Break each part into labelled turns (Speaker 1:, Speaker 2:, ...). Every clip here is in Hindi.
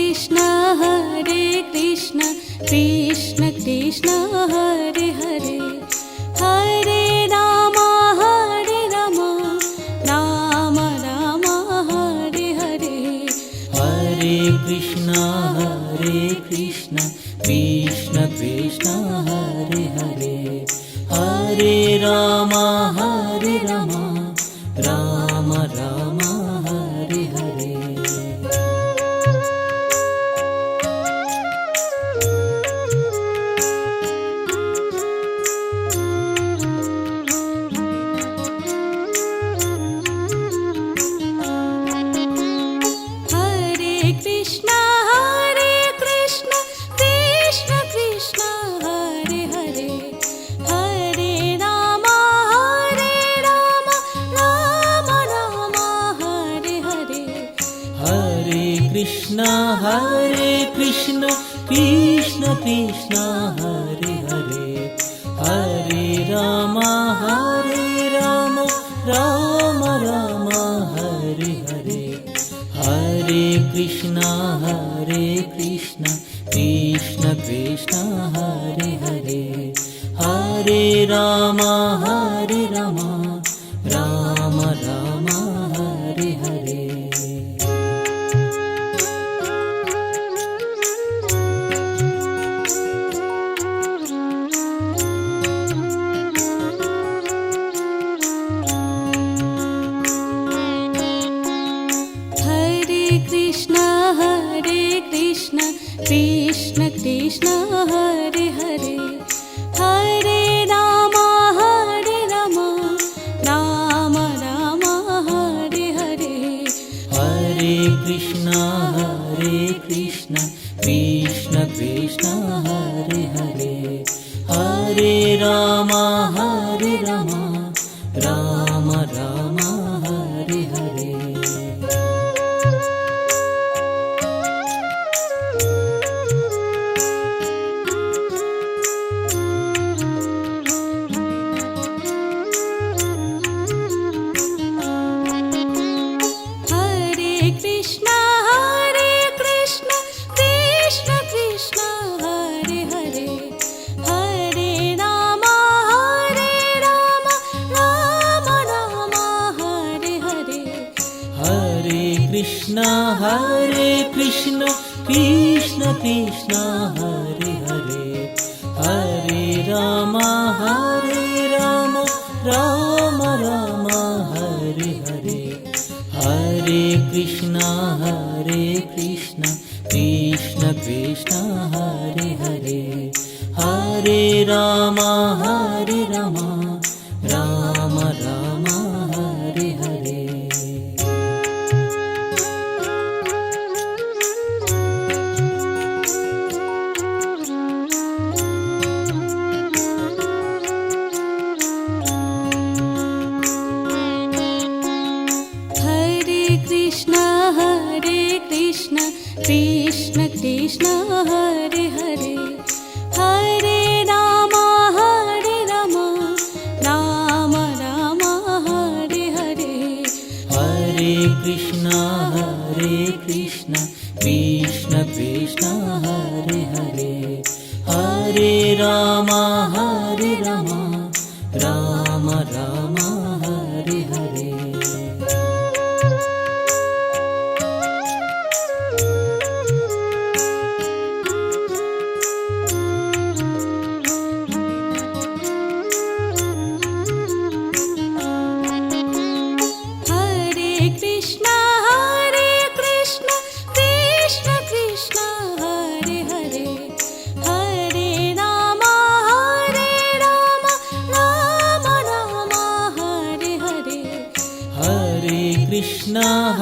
Speaker 1: Krishna Krishna Krishna Hare Hare, Hare Ram Ram Ram Hare Hare.
Speaker 2: Hare Krishna Krishna Krishna Hare Hare, Hare Ram Ram Ram Hare Hare.
Speaker 1: Hare Krishna Krishna Krishna Hare Hare, Hare Ram Ram Ram Hare Hare.
Speaker 2: Hare Krishna Krishna Krishna Hare Hare, Hare Ram Ram Ram Hare Hare. Hare Krishna Krishna Krishna Hare Hare, Hare Ram Ram Ram Hare Hare.
Speaker 1: Hare Krishna Krishna Krishna Hare Hare, Hare Ram Ram Ram Hare Hare.
Speaker 2: Hare Krishna Krishna Krishna Hare Hare, Hare Ram Ram Ram Hare Hare.
Speaker 1: Hare Krishna Krishna Krishna Hare Hare, Hare Ram Ram Ram Hare Hare.
Speaker 2: Hare Krishna Krishna Krishna Hare Hare, Hare Ram Ram Ram Hare Hare. Hare Krishna Krishna Krishna Hare Hare, Hare Ram Ram Ram Hare Hare.
Speaker 1: Hare Krishna Krishna Krishna Hare Hare, Hare Ram Ram Ram Hare Hare.
Speaker 2: Hare Krishna Krishna Krishna Hare Hare, Hare Ram Ram Ram Hare Hare.
Speaker 1: Hare Krishna Krishna Krishna Hare Hare, Hare Ram Ram Ram Hare Hare.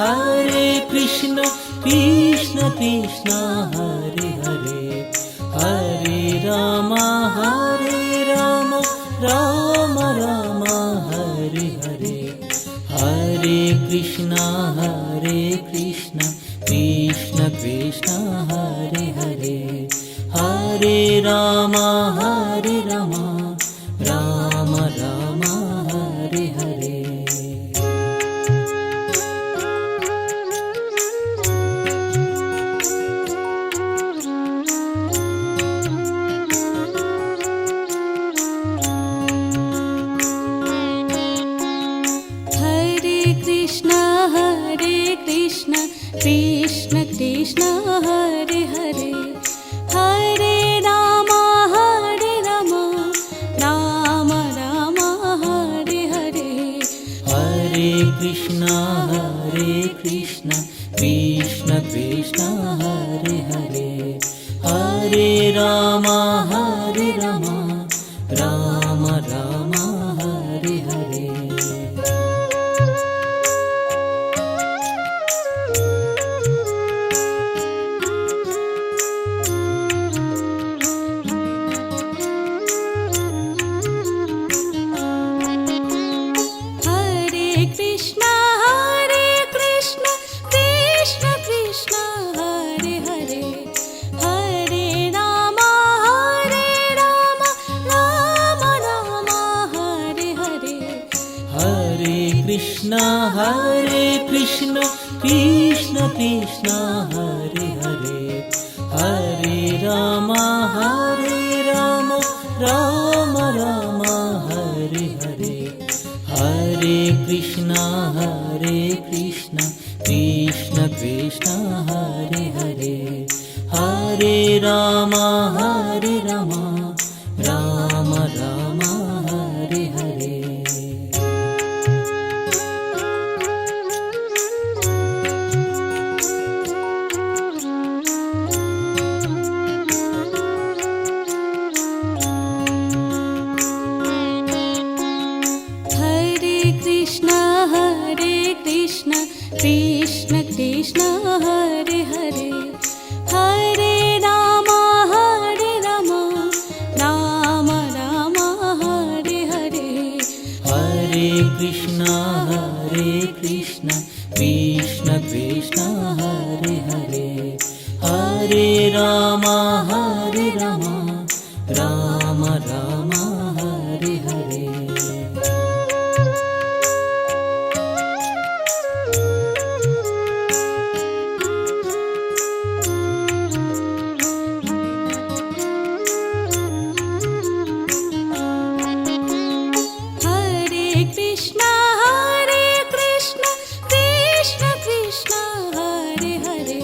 Speaker 2: Hare Krishna Krishna Krishna Hare Hare, Hare Ram Ram Ram Hare Hare. Hare Krishna Krishna Krishna Hare Hare, Hare Ram Ram Ram Hare Hare.
Speaker 1: Krishna Hare Hare Hare Ram Ram Ram Hare Hare
Speaker 2: Hare Krishna Krishna Krishna Hare Hare Hare Ram Ram Ram Hare Hare
Speaker 1: Hare Krishna Krishna Krishna Hare Hare Hare Ram Ram Ram Hare Hare
Speaker 2: Hare Krishna Krishna Krishna Hare Hare Hare Ram Ram Ram Hare Hare Hare Krishna Krishna Krishna Hare Hare Hare Ram Ram Ram Hare Hare
Speaker 1: Hare Krishna Krishna Krishna Hare Hare Hare Ram Ram Ram Hare Hare
Speaker 2: Hare Krishna Krishna Krishna Hare Hare Hare Ram Ram Ram Hare Hare
Speaker 1: Hare Krishna Krishna Krishna Hare Hare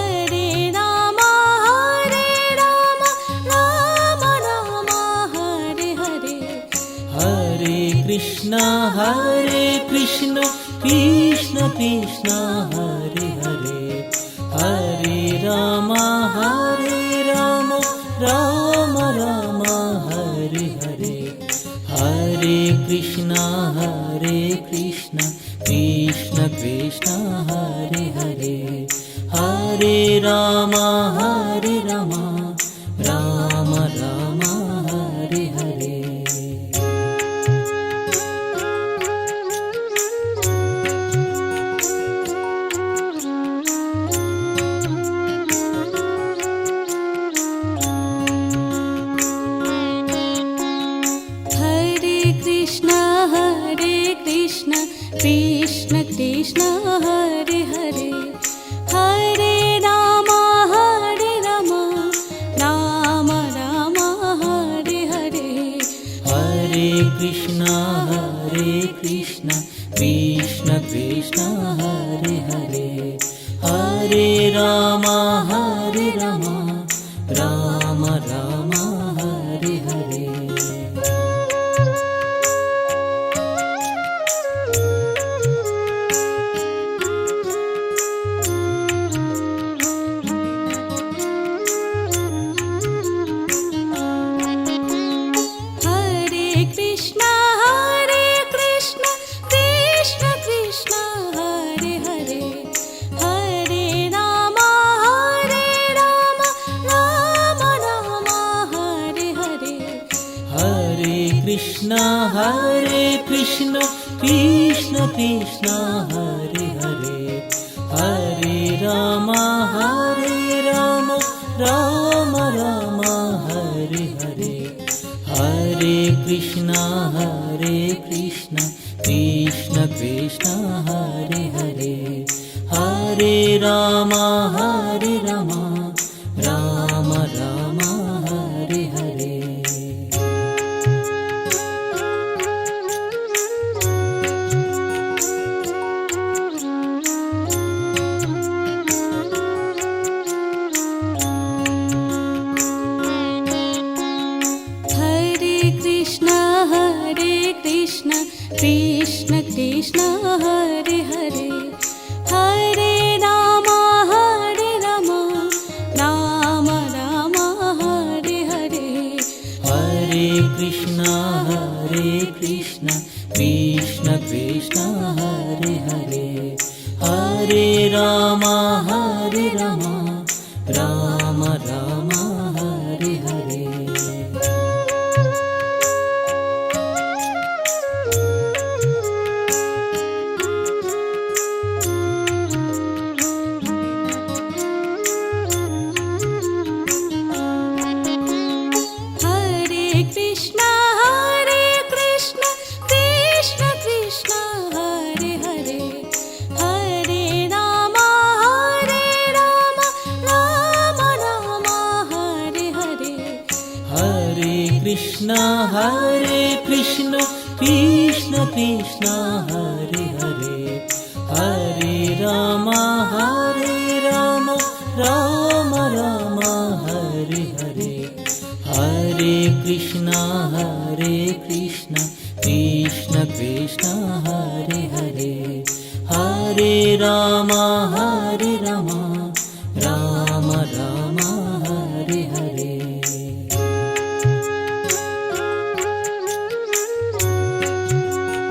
Speaker 1: Hare Ram Ram Ram Hare Hare
Speaker 2: Hare Krishna Krishna Krishna Hare Hare Hare Ram Ram Ram Hare Hare Hare Krishna Krishna Krishna Hare Hare Hare Ram Ram Ram Hare Hare
Speaker 1: Hare Krishna Krishna Krishna Hare Hare Hare Ram Ram Ram Hare Hare
Speaker 2: Hare Krishna Krishna Krishna Hare Hare Hare Ram Ram Ram Hare Hare
Speaker 1: Hare Krishna Krishna Krishna Hare Hare Hare Ram Ram Ram Hare Hare
Speaker 2: Hare Krishna Krishna Krishna Hare Hare Hare Ram Ram Ram Hare Hare Hare Krishna Krishna Krishna Hare Hare Hare Ram Ram Ram Hare Hare Ram Ram Hare Hare. Krishna Hare Krishna Krishna Krishna Hare Hare, Hare Ram Ram Ram Hare Hare. Hare Krishna Krishna Krishna Hare Hare, Hare Ram Ram Ram Hare Hare.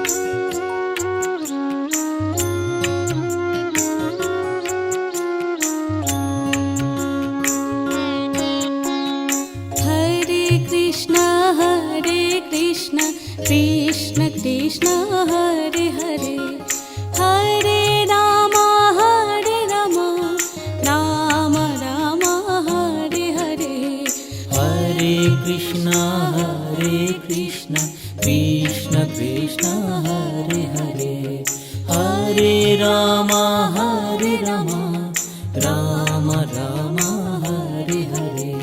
Speaker 1: Krishna Krishna Hare Hare, Hare Ram Ram Ram Hare Hare.
Speaker 2: Hare Krishna Krishna Krishna Hare Hare, Hare Ram Ram Ram Hare Hare.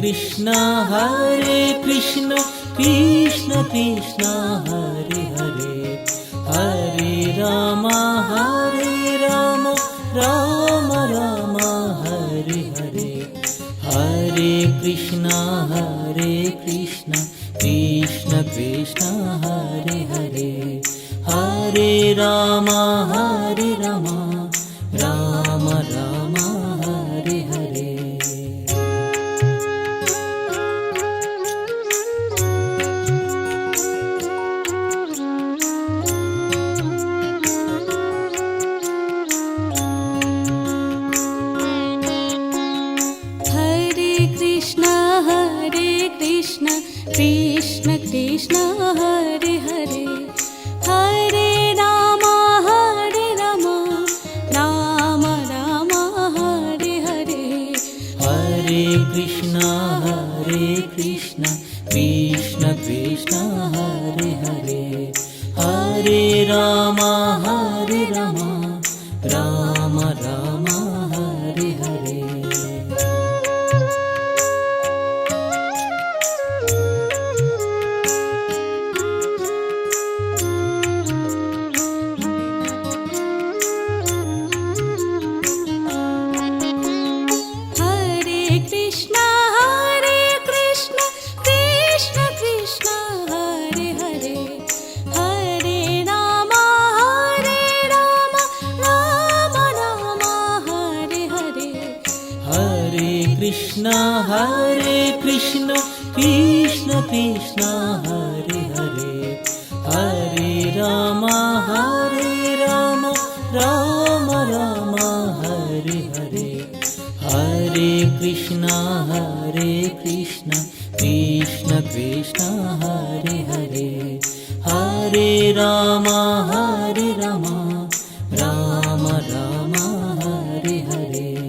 Speaker 2: Krishna Krishna Krishna Krishna Hare Hare, Hare Ram Ram Ram Hare Hare. Hare Krishna Krishna Krishna Hare Hare, Hare Ram Ram Ram Hare Hare.
Speaker 1: Krishna Krishna Hare Hare, Hare Ram Ram Ram Hare Hare.
Speaker 2: Hare Krishna Krishna Krishna Hare Hare, Hare Ram Ram Ram Hare Hare. Krishna Krishna Krishna Hare Hare, Hare Ram Ram Ram Hare Hare. Hare Krishna Krishna Krishna Hare Hare, Hare Ram Ram Ram Hare Hare.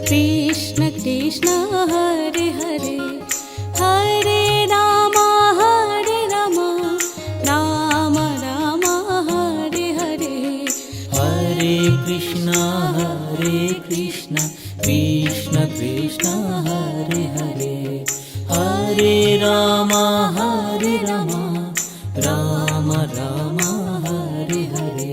Speaker 1: Krishna Krishna Hare Hare, Hare Ram Ram Ram Hare Hare.
Speaker 2: Hare Krishna Krishna Krishna Hare Hare, Hare Ram Ram Ram Hare Hare.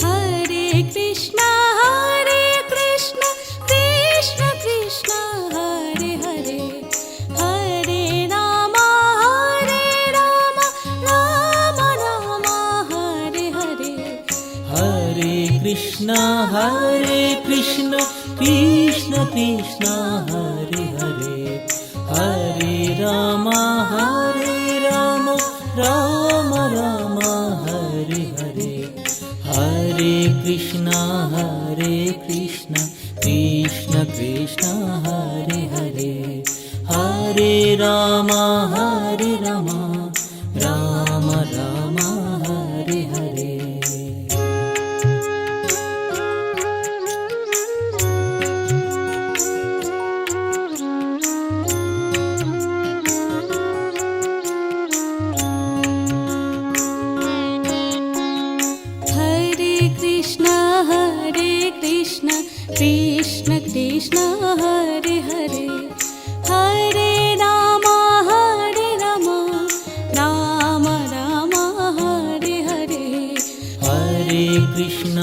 Speaker 1: Hare Krishna Krishna Krishna Hare Hare, Hare Ram Ram Ram Hare Hare.
Speaker 2: Hare Krishna Krishna Krishna Hare Hare, Hare Ram Ram Ram Hare Hare. Hare Krishna Krishna Krishna Hare Hare, Hare Ram Ram Ram Hare Hare.
Speaker 1: Hare Krishna Krishna Krishna Hare Hare, Hare Ram Ram Ram Hare Hare.
Speaker 2: Hare Krishna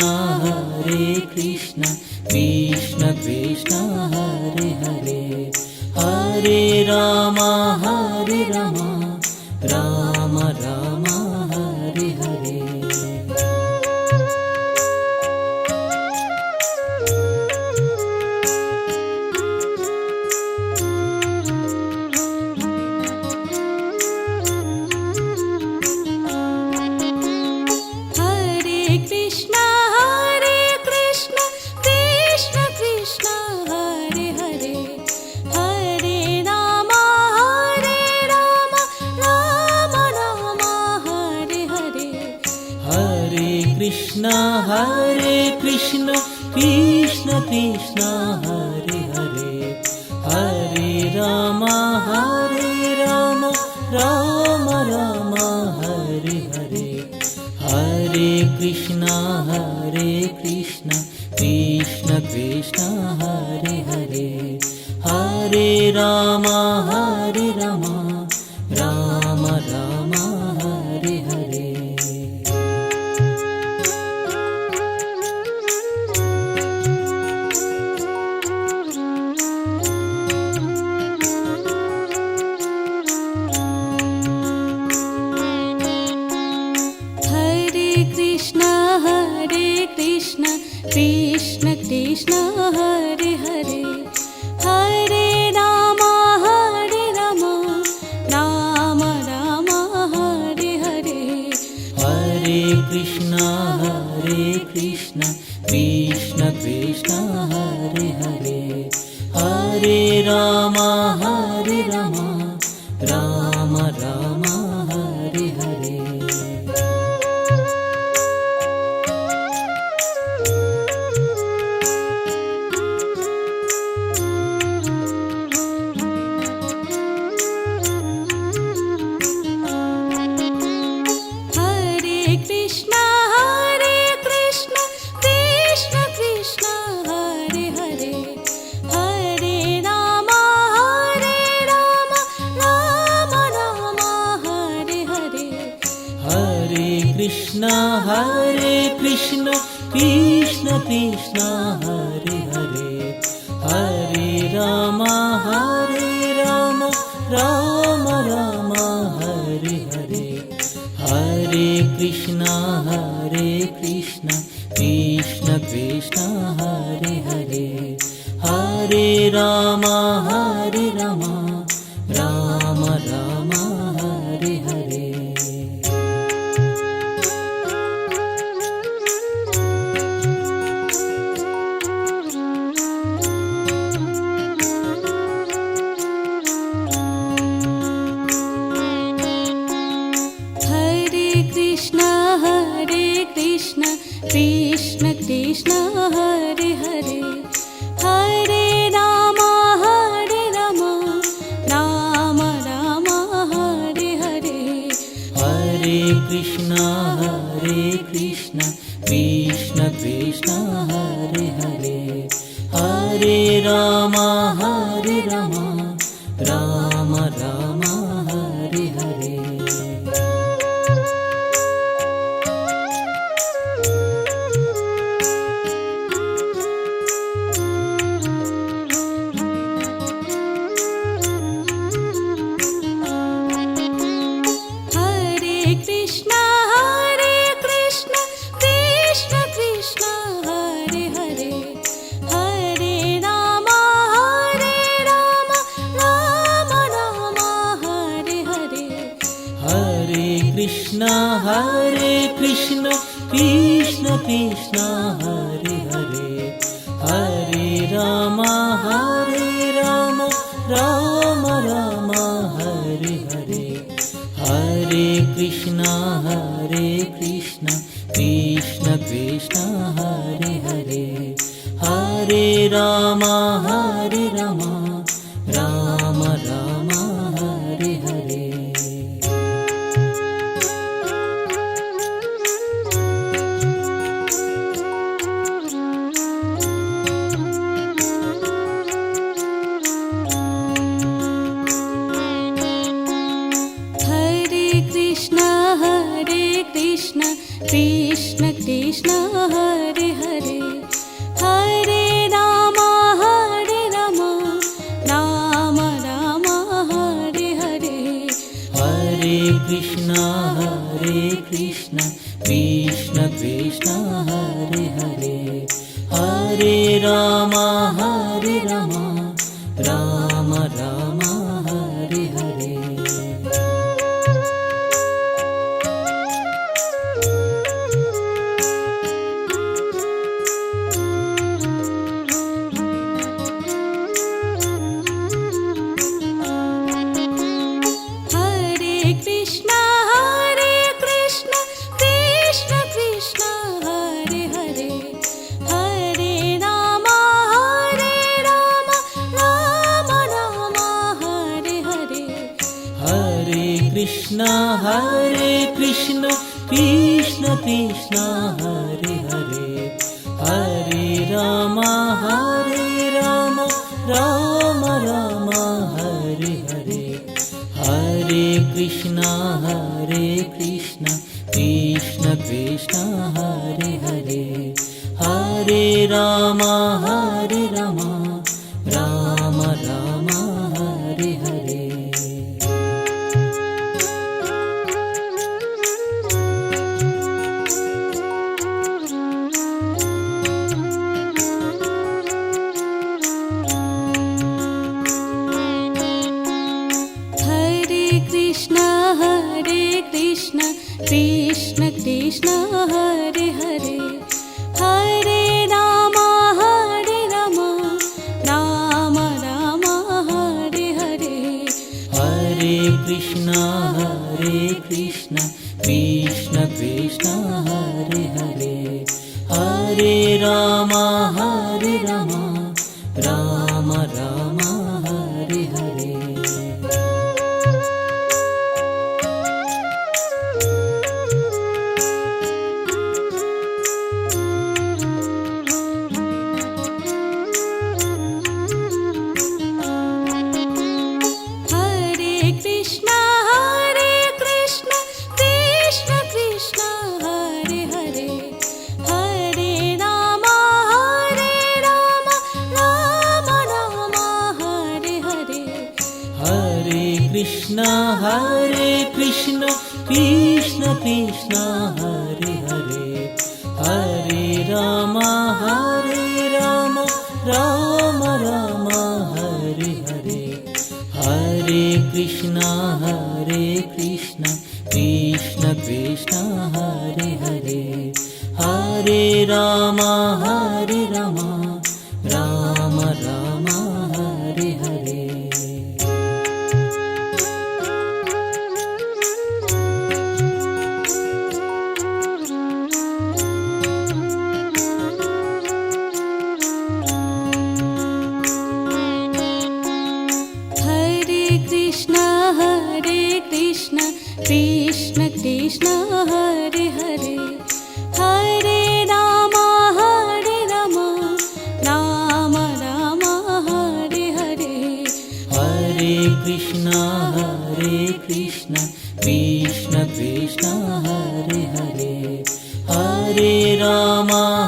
Speaker 2: Krishna Krishna Hare Hare, Hare Ram Ram Ram Hare Hare.
Speaker 1: Hare Krishna Krishna Krishna Hare Hare, Hare Ram Ram Ram Hare Hare.
Speaker 2: Hare Krishna Krishna Krishna Hare Hare, Hare Ram Ram Ram Hare Hare. Hare Krishna Krishna Krishna Hare Hare, Hare Ram Ram Ram Hare Hare.
Speaker 1: Hare Krishna Krishna Krishna Hare Hare, Hare Ram Ram Ram Hare Hare.
Speaker 2: Hare Krishna Krishna Krishna Hare Hare, Hare Ram Ram Ram Hare Hare.
Speaker 1: Hare Krishna Krishna Krishna Hare Hare, Hare Ram Ram Ram Hare Hare.
Speaker 2: Hare Krishna Krishna Krishna Hare Hare, Hare Ram Ram Ram Hare Hare. Hare Krishna Krishna Krishna Hare Hare, Hare Ram Ram Ram Hare Hare.
Speaker 1: Hare Krishna Krishna Krishna Krishna Hare Hare Hare Ram Ram Ram Hare Hare
Speaker 2: Hare Krishna Krishna Krishna Hare Hare Hare Ram Ram Ram Hare Hare
Speaker 1: Hare Krishna Krishna Krishna Hare Hare Hare Ram Ram Ram Hare Hare
Speaker 2: Hare Krishna Krishna Krishna Hare Hare Hare Ram Ram Ram Hare Hare Hare Krishna Krishna Krishna Hare Hare Hare Ram Ram Ram Hare Hare
Speaker 1: Hare Krishna Krishna Krishna Hare Hare Hare Ram Ram Ram Hare Hare
Speaker 2: Hare Krishna Krishna Krishna Hare Hare Hare Ram Ram Ram Hare Hare
Speaker 1: Hare Krishna Krishna Krishna Hare Hare Hare Ram Ram Ram Hare Hare
Speaker 2: Hare Krishna Krishna Krishna Hare Hare Hare Ram Ram Ram Hare Hare Hare Krishna Krishna Krishna Hare Hare Hare Ram Ram Ram Hare Hare
Speaker 1: Hare Krishna Krishna Krishna Hare Hare Hare Ram Ram Ram Hare Hare
Speaker 2: Hare Krishna Krishna Krishna Hare Hare Hare Ram Ram Ram Hare Hare
Speaker 1: Hare Krishna Krishna Krishna Hare Hare Hare Ram Ram Ram Hare Hare
Speaker 2: Hare Krishna Krishna Krishna Hare Hare Hare Ram Ram Ram Hare Hare Hare Krishna Krishna Krishna Hare Hare Hare Ram Ram Ram Hare Hare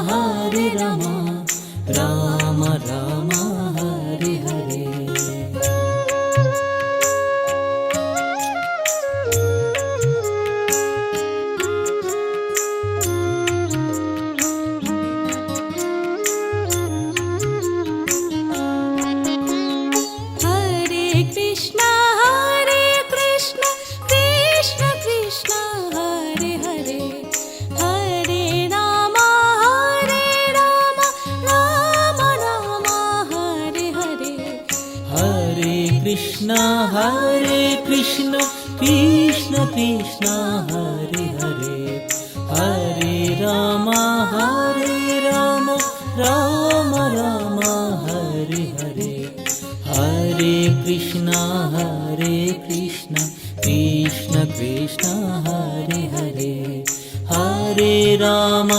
Speaker 2: Hare Rama Ram Ram Hare Hare
Speaker 1: Hare Krishna Krishna Krishna Hare Hare Hare Ram Ram Ram Hare Hare
Speaker 2: Hare Krishna Krishna Krishna Hare Hare Hare Ram Ram Ram Hare Hare Hare Krishna Krishna Krishna Hare Hare Hare Ram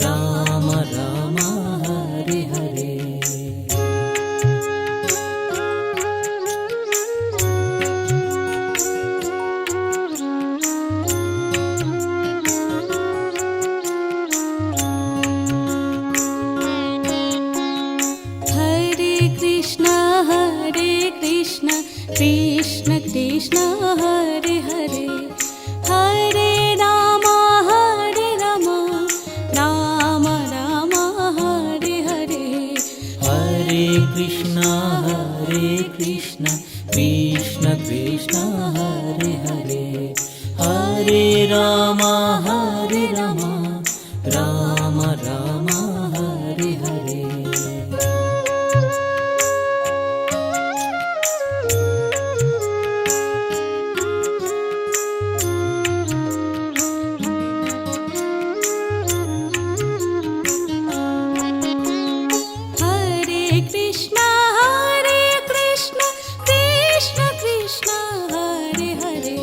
Speaker 2: Ram Ram Hare Hare
Speaker 1: Hare Krishna Krishna Krishna Hare Hare Hare Ram Ram Ram Hare Hare
Speaker 2: Hare Krishna Krishna Krishna Hare Hare Hare Ram Ram Ram Hare Hare
Speaker 1: Hare Krishna Krishna Krishna Hare Hare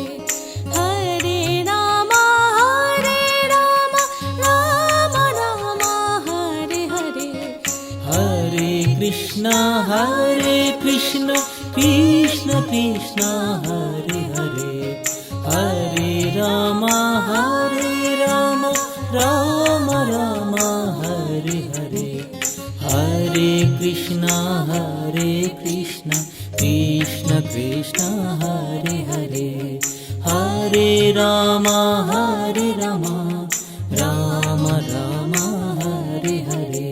Speaker 1: Hare Ram Ram Ram Hare Hare
Speaker 2: Hare Krishna Krishna Krishna Hare Hare Hare Ram Ram Ram Hare Hare Hare Krishna Krishna Krishna Hare Hare Hare Ram Ram Ram Hare Hare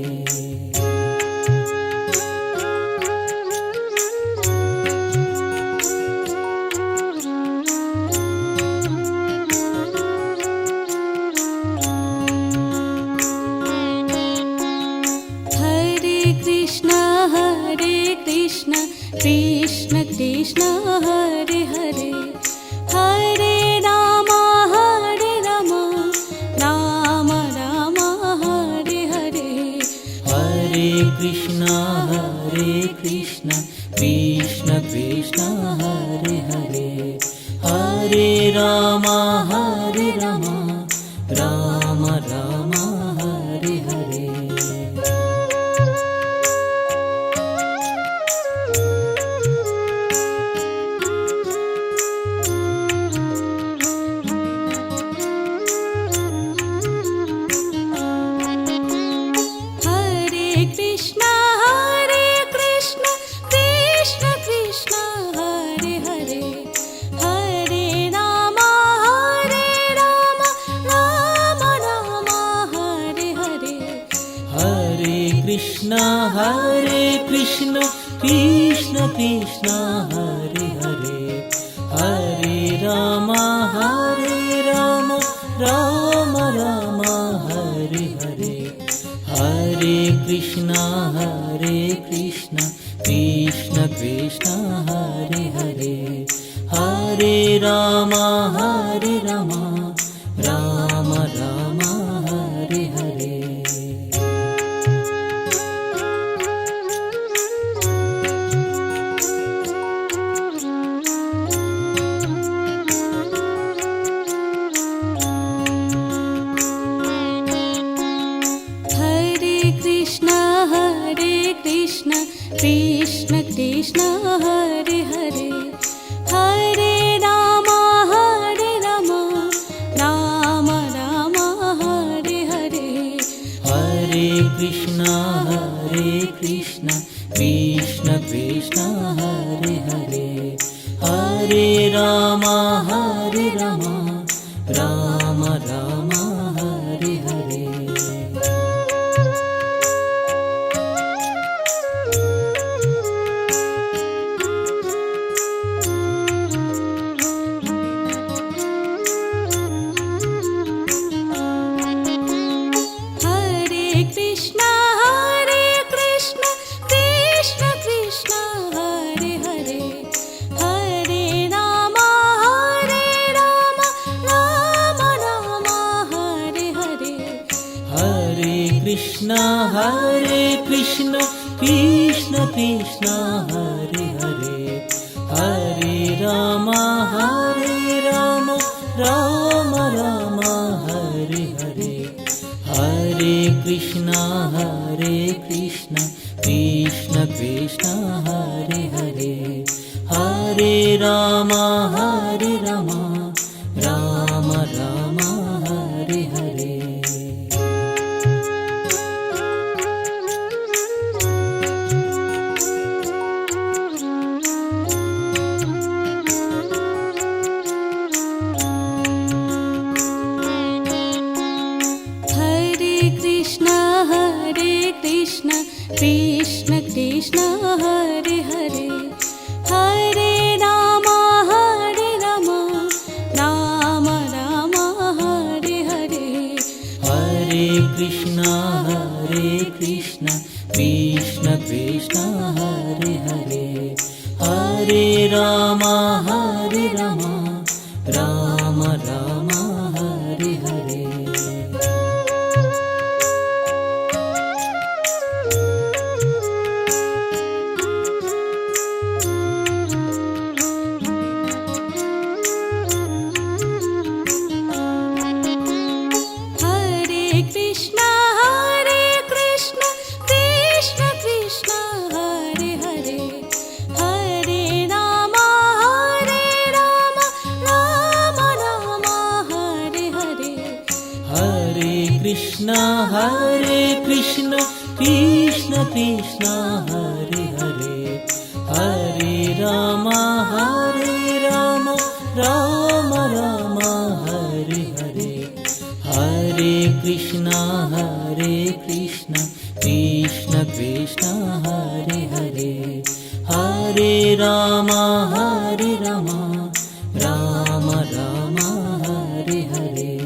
Speaker 1: Hare Krishna Krishna Krishna Hare Hare Hare Ram Ram Ram Hare Hare
Speaker 2: Hare Krishna Krishna Krishna Hare Hare Hare Ram Ram Ram Hare Hare
Speaker 1: Hare Krishna Krishna Krishna Hare Hare Hare Ram Ram Ram Hare Hare
Speaker 2: Hare Krishna Krishna Krishna Hare Hare Hare Ram Ram Ram Hare Hare Hare Krishna Krishna Krishna Hare Hare Hare Ram Ram Ram Hare Hare
Speaker 1: Hare Krishna Krishna Krishna Hare Hare Hare Ram Ram Ram Hare Hare
Speaker 2: Krishna Krishna Krishna Hare Hare, Hare Rama Rama Rama Hare Hare.
Speaker 1: Hare Krishna Krishna Krishna Hare Hare, Hare Rama Rama Rama Hare Hare.
Speaker 2: Hare Krishna Krishna Krishna Hare Hare, Hare Rama Rama Rama Hare Hare. Hare Krishna Krishna Krishna Hare Hare, Hare Rama Rama Rama Hare Hare.
Speaker 1: Hare Krishna Krishna Krishna Hare Hare, Hare Rama Rama Rama Hare Hare.
Speaker 2: Hare Krishna Krishna Krishna Hare Hare, Hare Rama Rama Rama Hare Hare.
Speaker 1: Hare Krishna Krishna Krishna Hare Hare, Hare Rama Rama Rama Hare Hare.
Speaker 2: Hare Krishna Krishna Krishna Hare Hare, Hare Rama Rama Rama Hare Hare. Hare Krishna Krishna Krishna Hare Hare, Hare Rama Rama Rama Hare Hare.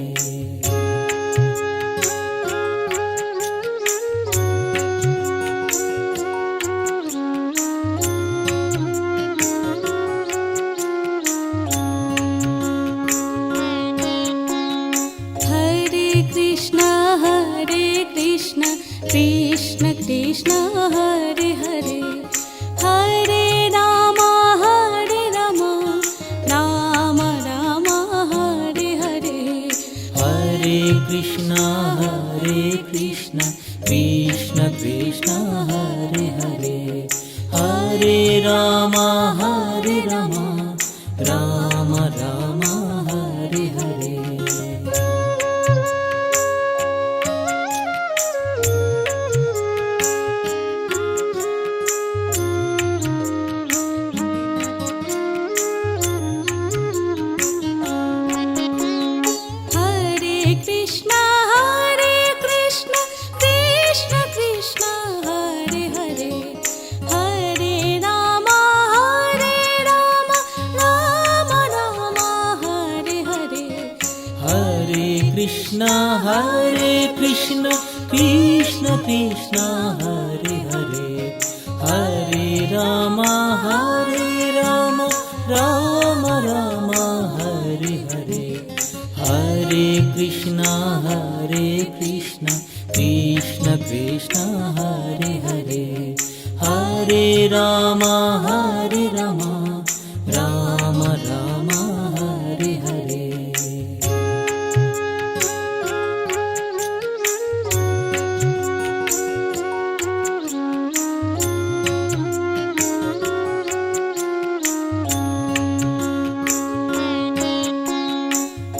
Speaker 1: Hare Krishna Krishna Hare Hare, Hare Rama Rama Rama Hare Hare.
Speaker 2: Hare Krishna Krishna Krishna Hare Hare, Hare Rama Rama Rama Hare Hare.
Speaker 1: Hare Krishna Krishna Hare Hare, Hare Rama Rama Rama Hare Hare.
Speaker 2: Hare Krishna Krishna Krishna Hare Hare, Hare Rama Rama Rama Hare Hare. Hare Krishna Krishna Krishna Hare Hare, Hare Rama Rama Rama Hare Hare.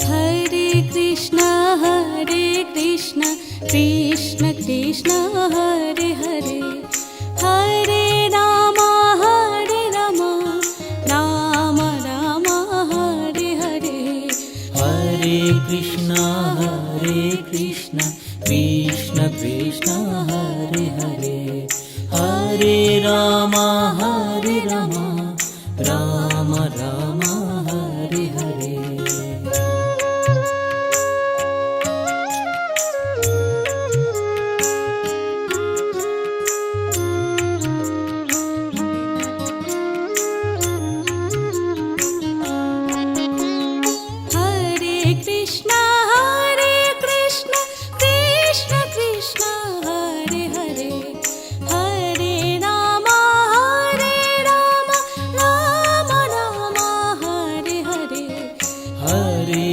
Speaker 1: Hare Krishna Krishna Krishna Hare Hare Hare Ram Ram Ram Hare Hare
Speaker 2: Hare Krishna Krishna Krishna Hare Hare Hare Ram Ram Ram Hare Hare
Speaker 1: Hare Krishna Krishna Krishna Hare Hare Hare Ram Ram Ram Hare Hare
Speaker 2: Hare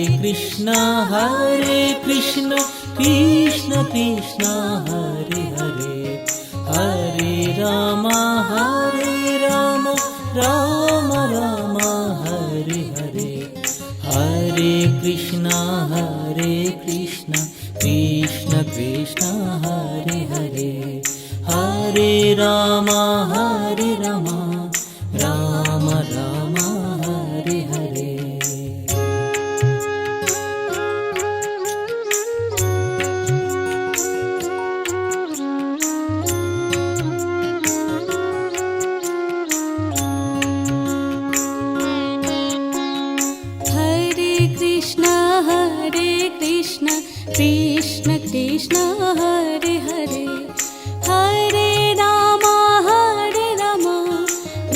Speaker 2: Krishna Krishna Krishna Hare Hare Hare Ram Ram Ram Hare Hare Hare Krishna Krishna Krishna Hare Hare Hare Ram Ram Ram Hare Hare
Speaker 1: Hare Krishna Krishna Krishna Hare Hare Hare Ram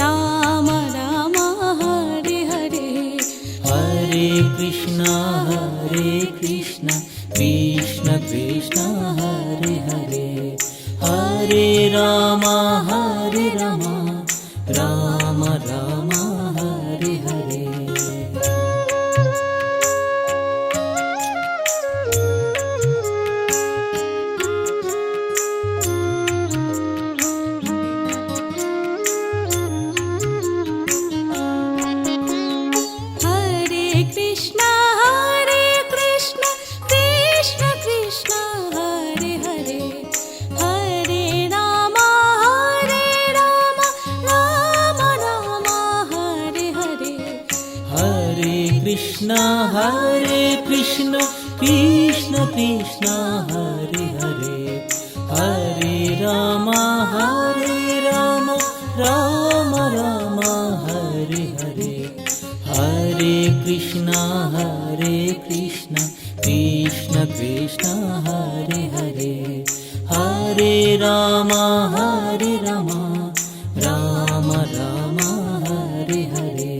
Speaker 1: Ram Ram Hare Hare
Speaker 2: Hare Krishna Krishna Krishna Hare Hare Hare Ram Ram Ram Hare Hare
Speaker 1: Hare Krishna Krishna Krishna Hare Hare Hare Ram Ram Ram Hare Hare
Speaker 2: Hare Krishna Krishna Krishna Hare Hare Hare Ram Ram Ram Hare Hare Hare Krishna Krishna Krishna Hare Hare Hare Ram Ram Ram Hare Hare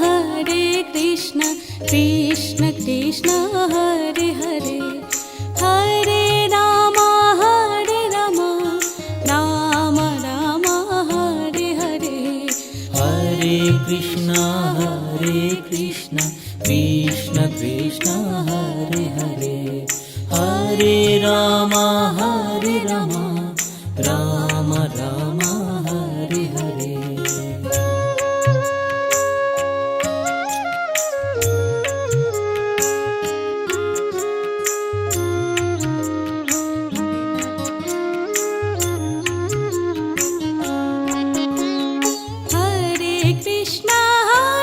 Speaker 1: Hare Krishna Krishna Krishna Hare Hare Hare Ram Ram Ram Hare Hare
Speaker 2: Hare Krishna Krishna Krishna Hare Hare Hare Ram Ram Ram Hare Hare
Speaker 1: Hare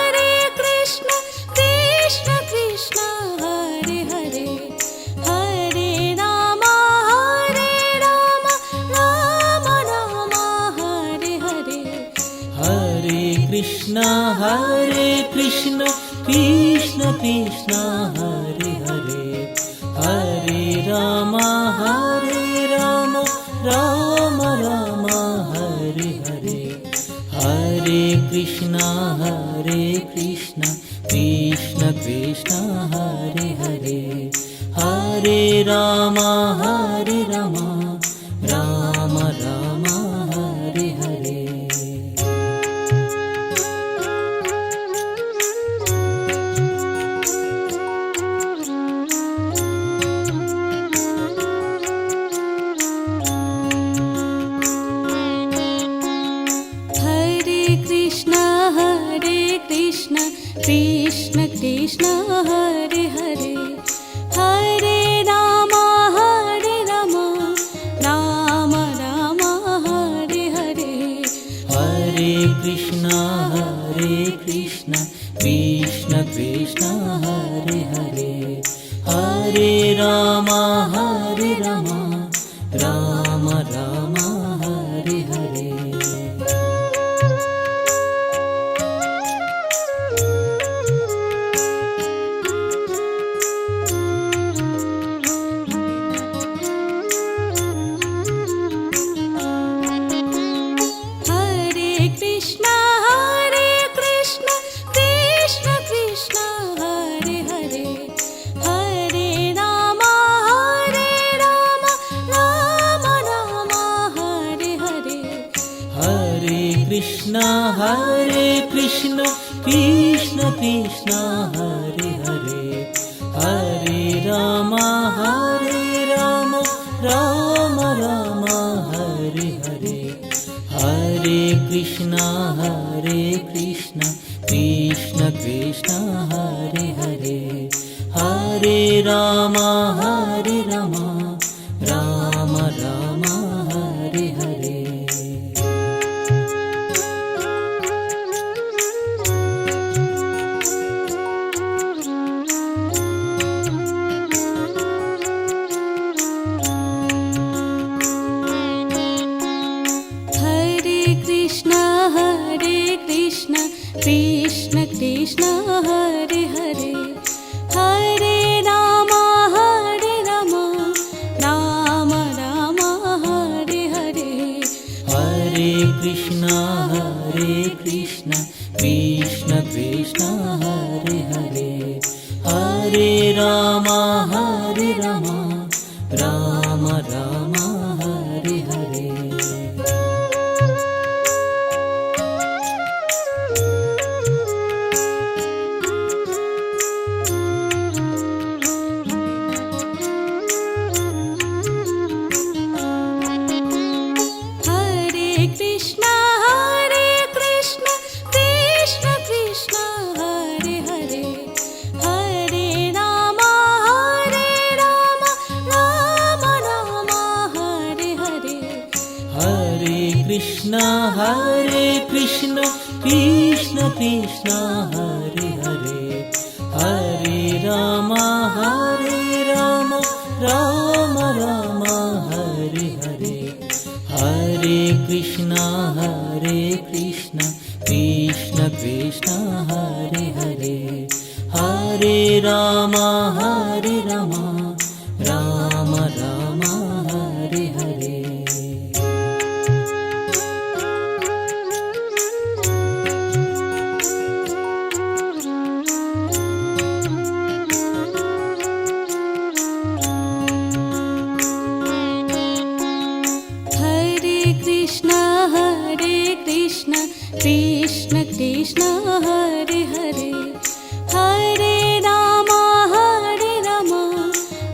Speaker 1: Krishna Krishna Krishna Hare Hare Hare Ram Ram Ram Hare Hare
Speaker 2: Hare Krishna Krishna Krishna Hare Hare Hare Ram Ram Ram Hare Hare Hare Krishna Krishna Krishna Hare Hare Hare Ram Ram Ram Hare Hare Hare Rama Ram Ram Hare Hare Krishna Hare Krishna Krishna Krishna Hare Hare Hare Ram Ram Ram Hare Hare Hare Krishna Krishna Krishna Hare Hare Hare Ram Ram Ram Hare Hare
Speaker 1: Krishna Krishna Hare Hare Hare Ram Ram Ram Hare Hare
Speaker 2: Hare Krishna Krishna Krishna Hare Hare Hare Ram Ram Ram Hare Hare Krishna Krishna Krishna Hare Hare Hare Ram Ram Ram Hare Hare Hare Krishna Krishna Krishna Hare Hare Hare Ram Ram Ram Hare Hare
Speaker 1: Krishna Krishna Hare Hare Hare Ram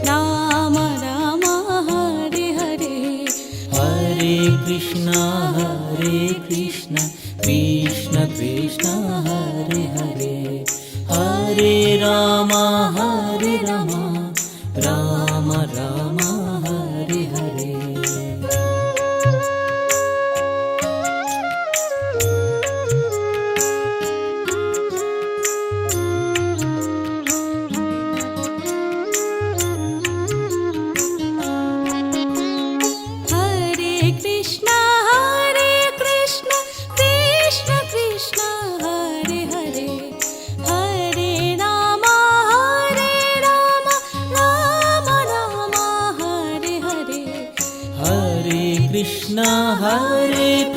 Speaker 1: Ram Ram Hare Hare
Speaker 2: Hare Krishna Krishna Krishna Hare Hare Hare Ram Ram Ram Hare Hare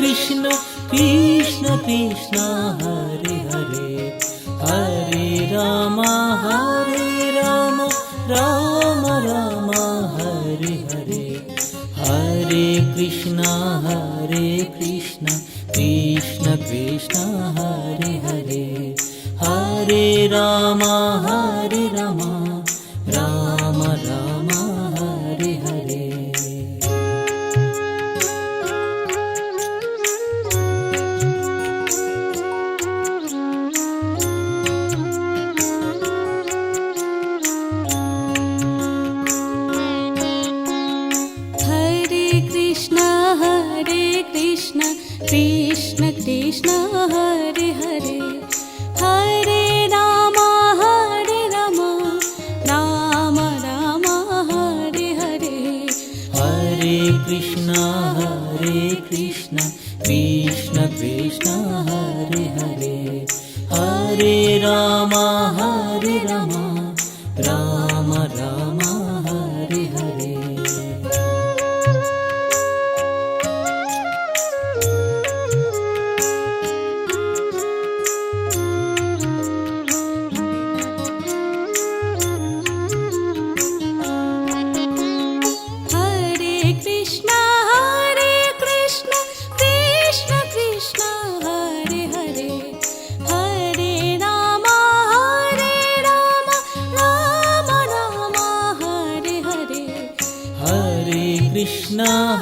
Speaker 2: Krishna Krishna Krishna Hare Hare Hare Ram Ram Ram Hare Hare Hare Krishna Krishna Krishna Hare Hare Hare Ram Ram Ram Hare Hare
Speaker 1: Krishna
Speaker 2: Krishna Krishna Krishna Hare Hare Hare Rama Rama Rama Hare Hare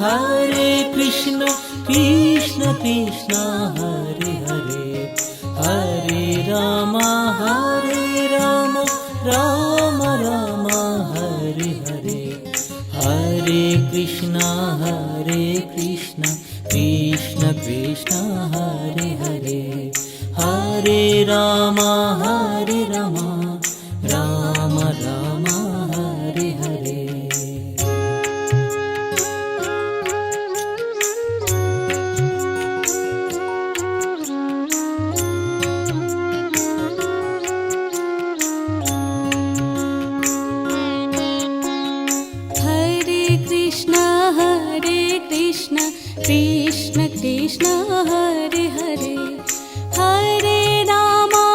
Speaker 1: Hare Krishna Krishna Krishna Hare Hare Hare Rama Rama Rama Hare Hare
Speaker 2: Hare Krishna Krishna Krishna Hare Hare Hare Rama Rama Rama Hare Hare Hare Krishna Krishna Krishna Hare Hare Hare Rama Rama Rama Hare Hare
Speaker 1: Hare Krishna Krishna Krishna Hare Hare Hare Rama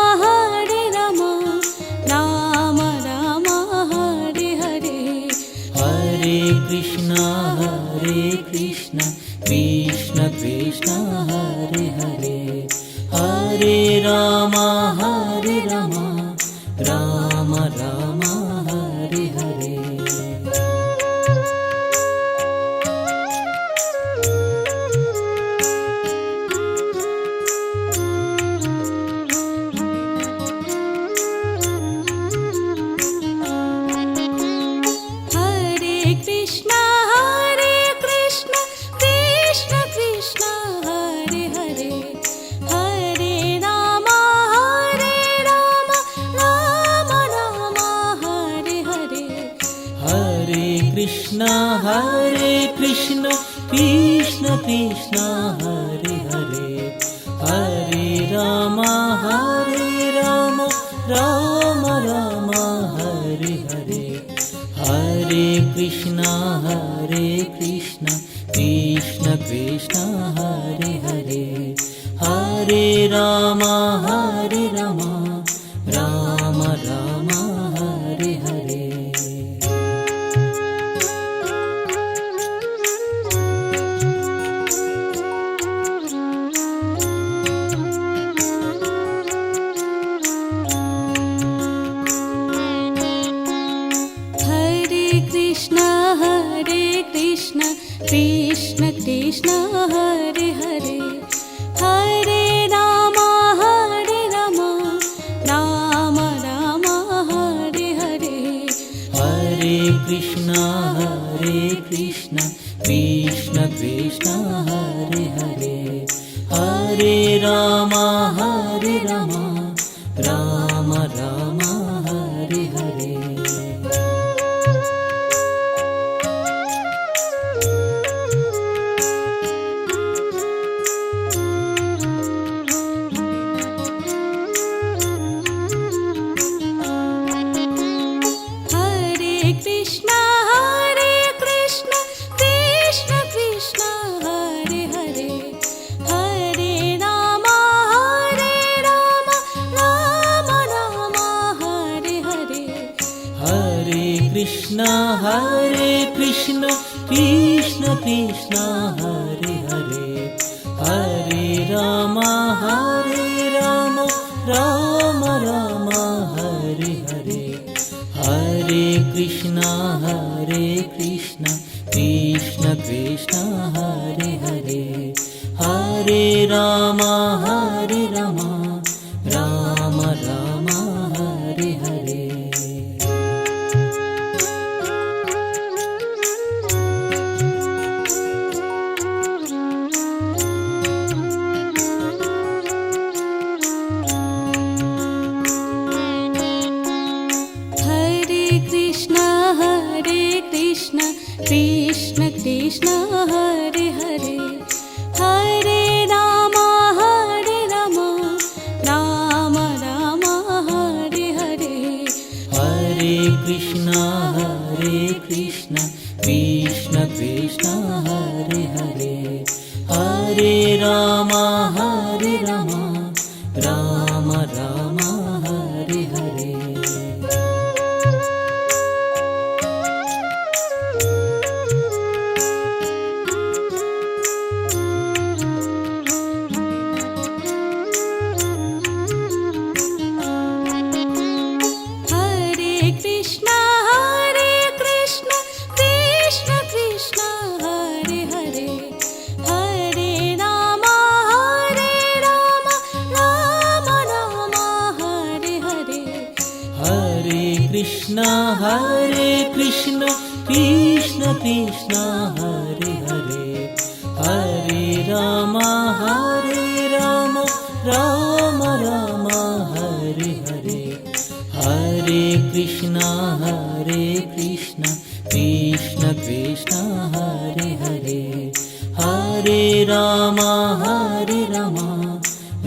Speaker 1: Rama Rama Hare Hare
Speaker 2: Hare Krishna Krishna Krishna Hare Hare Hare Rama Rama Rama Hare Hare
Speaker 1: Hare Krishna Krishna Krishna Hare Hare Hare Rama Rama Rama Hare Hare
Speaker 2: Hare Krishna Krishna Krishna Hare Hare Hare Rama Rama Rama Hare Hare Hare Krishna Krishna Krishna Hare Hare Hare Rama Rama Rama Hare Hare
Speaker 1: Hare Krishna Krishna Krishna Hare Hare Hare Rama Rama Rama Hare Hare
Speaker 2: Hare Krishna Krishna Krishna Hare Hare Hare Rama Rama Rama Hare Hare
Speaker 1: Hare Krishna Krishna Krishna Hare Hare Hare Rama Rama Rama Hare Hare
Speaker 2: Hare Krishna Krishna Krishna Hare Hare Hare Rama Rama Rama Hare Hare Hare Krishna Krishna Krishna Hare Hare Hare Rama Rama Rama Hare Hare
Speaker 1: Hare Krishna Krishna Krishna Hare Hare Hare Ram Ram Ram Hare Hare
Speaker 2: Hare Krishna Krishna Krishna Hare Hare Hare Ram Ram Ram Hare Hare
Speaker 1: Hare Krishna Krishna Krishna Hare Hare Hare Ram Ram Ram Hare Hare
Speaker 2: Hare Krishna Krishna Krishna Krishna Hare Hare Hare Ram Ram Ram Hare Hare Hare Krishna Krishna Krishna Krishna Hare Hare Hare Ram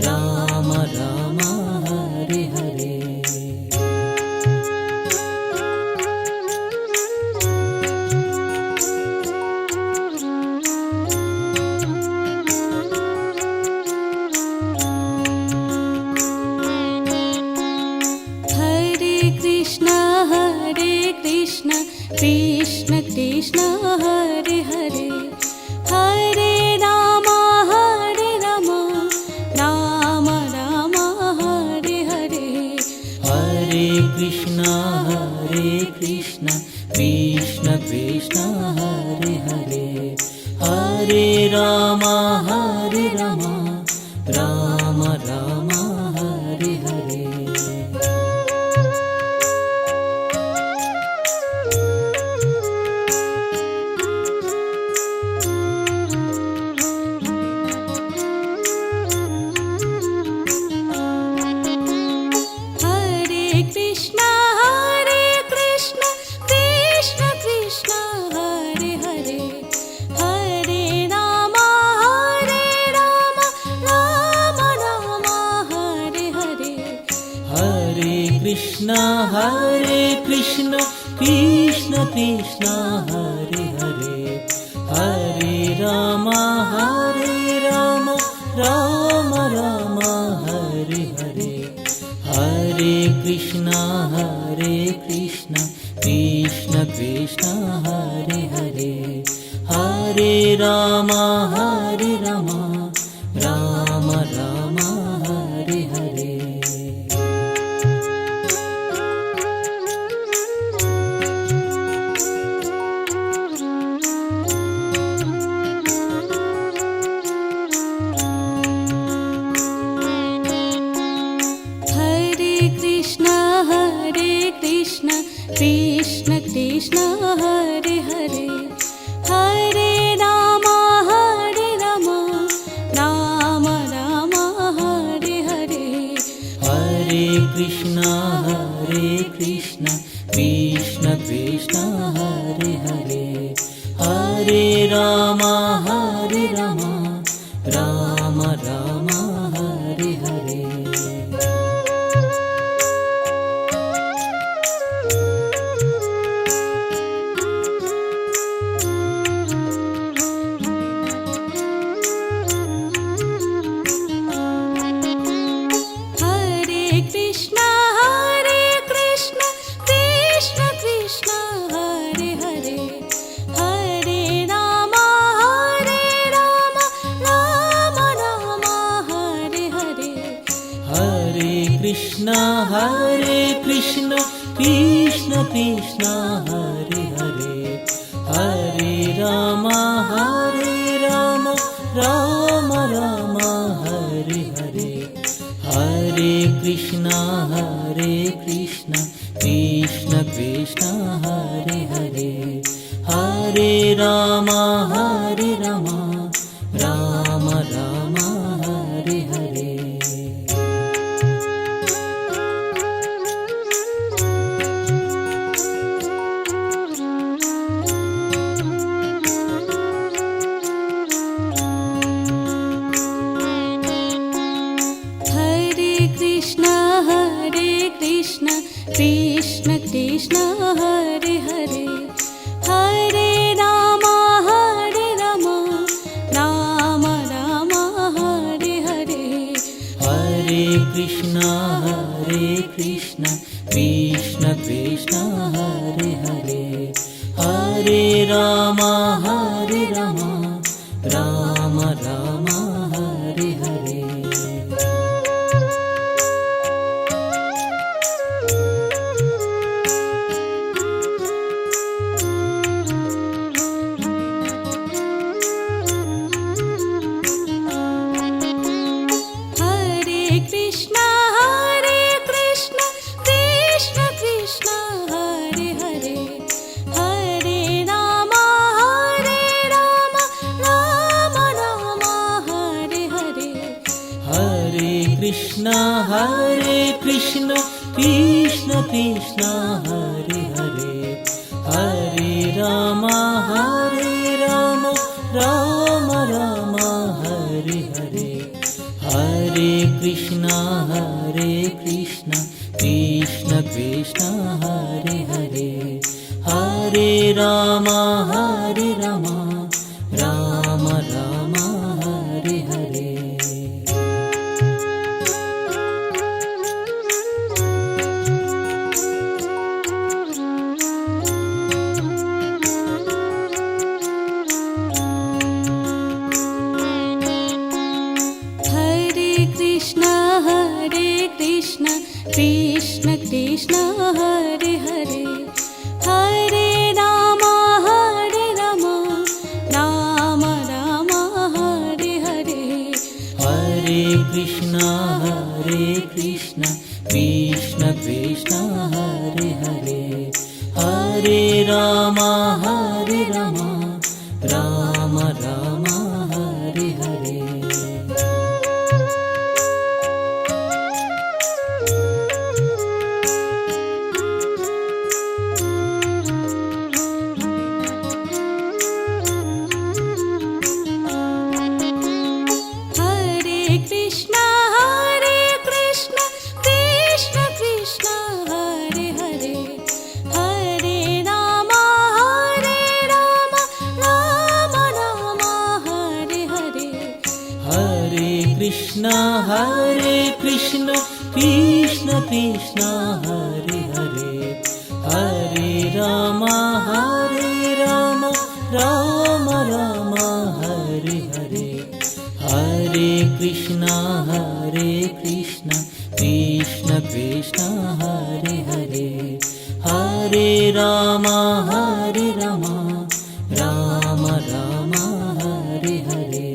Speaker 2: Ram Ram Hare Hare
Speaker 1: Hare Krishna Krishna Krishna Hare Hare Hare Ram Ram Ram Hare Hare
Speaker 2: Hare Krishna Krishna Krishna Hare Hare Hare Ram Ram Ram Hare Hare
Speaker 1: Hare Krishna Krishna Krishna Hare Hare Hare Ram Ram Ram Hare Hare
Speaker 2: Hare Krishna Krishna Krishna Hare Hare Hare Ram Ram Ram Hare Hare Hare Krishna Krishna Krishna Hare Hare Hare Ram Ram Ram Hare Hare
Speaker 1: Hare Krishna Krishna Krishna Hare Hare Hare Ram Ram Ram Hare Hare
Speaker 2: Hare Krishna Krishna Krishna Hare Hare Hare Ram Ram Ram Hare Hare
Speaker 1: Hare Krishna Krishna Krishna Hare Hare Hare Ram Ram Ram Hare Hare
Speaker 2: Hare Krishna Krishna Krishna Hare Hare Hare Ram Ram Ram Hare Hare Hare Krishna Krishna Krishna Hare Hare Hare Ram Ram Ram Hare Hare Krishna Krishna Krishna Hare Hare, Hare Rama Rama Rama Hare Hare.
Speaker 1: Hare Krishna Krishna Krishna Hare Hare, Hare Rama Rama Rama Hare Hare.
Speaker 2: Hare Krishna Krishna Krishna Hare Hare, Hare Rama Rama Rama Hare Hare. Hare Krishna Krishna Krishna Hare Hare, Hare Rama Rama Rama Hare Hare.
Speaker 1: Hare Krishna Krishna Krishna Hare Hare, Hare Rama Rama Rama Hare Hare.
Speaker 2: Hare Krishna Krishna Krishna Hare Hare, Hare Rama Rama Rama Hare Hare.
Speaker 1: Hare Krishna Krishna Krishna Hare Hare, Hare Rama Rama Rama Hare Hare.
Speaker 2: Hare Krishna Krishna Krishna Hare Hare, Hare Rama Rama Rama Hare Hare. Hare Krishna Krishna Krishna Hare Hare, Hare Rama Rama Rama Hare Hare.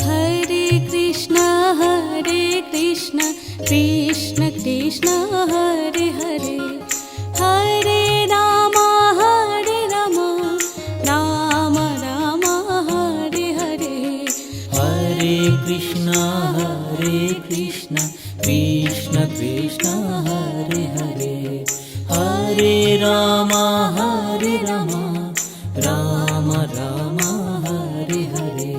Speaker 1: Hare Krishna Krishna Krishna Hare Hare, Hare Rama Rama Rama Hare Hare.
Speaker 2: Hare Krishna Krishna Krishna Hare Hare, Hare Rama Rama Rama Hare Hare.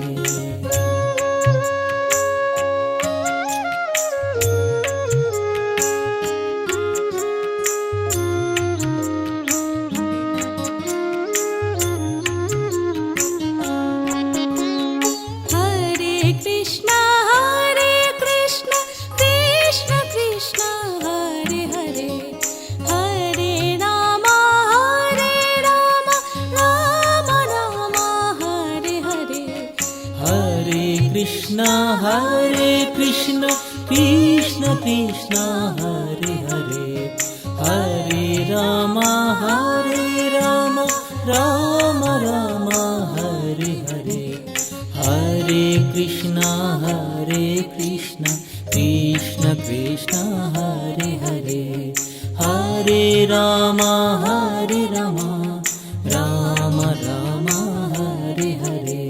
Speaker 1: Hare Krishna Krishna Krishna Hare Hare, Hare Rama Rama Rama Hare Hare.
Speaker 2: Hare Krishna Krishna Hare Hare, Hare Rama Rama Rama Hare Hare. Hare Krishna Krishna Hare Hare, Hare Rama Rama Rama Hare Hare.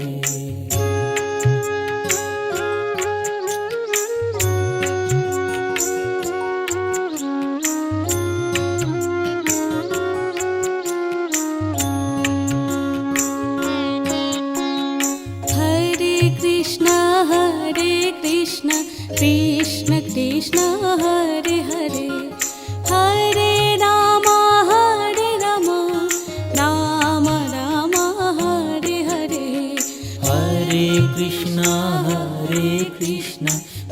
Speaker 1: Hare Krishna
Speaker 2: Krishna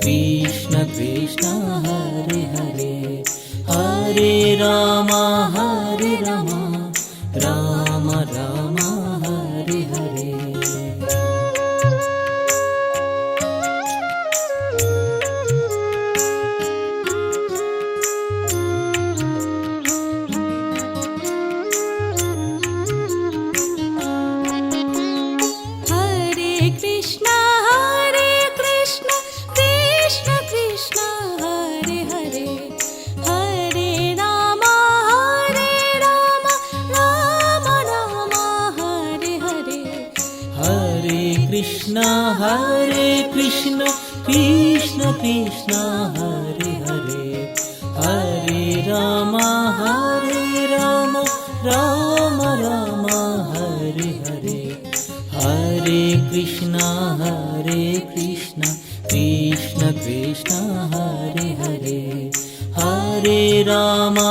Speaker 2: Krishna Krishna Hare Hare, Hare Rama Rama Rama Hare Hare.
Speaker 1: Hare Krishna Krishna Krishna Hare Hare, Hare Rama Rama Rama Hare Hare.
Speaker 2: Hare Krishna Krishna Krishna Hare Hare, Hare Rama Rama Rama Hare Hare. Hare Krishna Krishna Krishna Hare Hare, Hare Rama